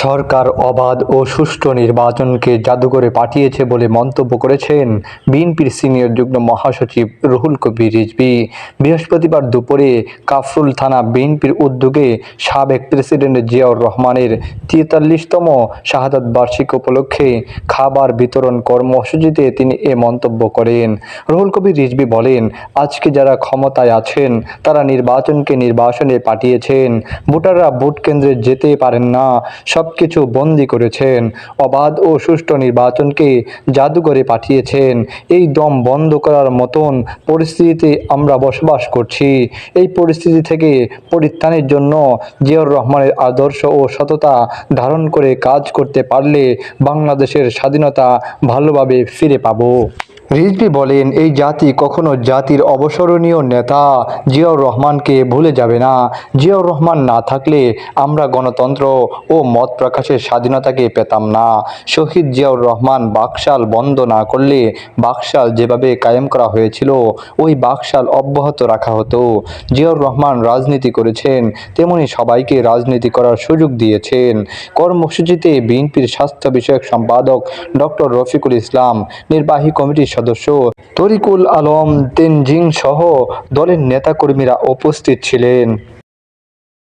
সরকার অবাধ ও সুষ্ঠু নির্বাচনকে জাদুঘরে পাঠিয়েছে বলে মন্তব্য করেছেন বিএনপির সিনিয়র যুগ্ম মহাসচিব রুহুল কবির রিজভী। বৃহস্পতিবার দুপুরে কাফরুল থানা বিএনপির উদ্যোগে সাবেক প্রেসিডেন্ট জিয়াউর রহমানের ৪৩তম শাহাদাত বার্ষিকী উপলক্ষে খাবার বিতরণ কর্মসূচিতে তিনি এ মন্তব্য করেন। রুহুল কবির রিজভী বলেন, আজকে যারা ক্ষমতায় আছেন তারা নির্বাচনকে নির্বাসনে পাঠিয়েছেন, ভোটাররা ভোট কেন্দ্রে যেতে পারেন না, সবকিছু বন্দী করেছেন, অবাধ ও সুষ্ঠু নির্বাচনকে জাদুঘরে পাঠিয়েছেন। এই দম বন্ধ করার মতন পরিস্থিতিতে আমরা বসবাস করছি। এই পরিস্থিতি থেকে পরিত্রাণের জন্য জিয়াউর রহমানের আদর্শ ও সততা ধারণ করে কাজ করতে পারলে বাংলাদেশের স্বাধীনতা ভালোভাবে ফিরে পাব। রিজভী বলেন, এই জাতি কখনো জাতির অবসরণীয় নেতা জিয়াউর রহমানকে ভুলে যাবে না। জিয়াউর রহমান না থাকলে আমরা গণতন্ত্র ও মত প্রকাশের স্বাধীনতাকে পেতাম না। শহীদ জিয়াউর রহমান বাকশাল বন্ধ না করলে বাকশাল যেভাবে কায়েম করা হয়েছিল ওই বাকশাল অব্যাহত রাখা হতো। জিয়াউর রহমান রাজনীতি করেছেন, তেমনি সবাইকে রাজনীতি করার সুযোগ দিয়েছেন। কর্মসূচিতে বিএনপির স্বাস্থ্য বিষয়ক সম্পাদক ডক্টর রফিকুল ইসলাম, নির্বাহী কমিটির সদস্য তরিকুল আলম তেনজিং সহ দলের নেতাকর্মীরা উপস্থিত ছিলেন।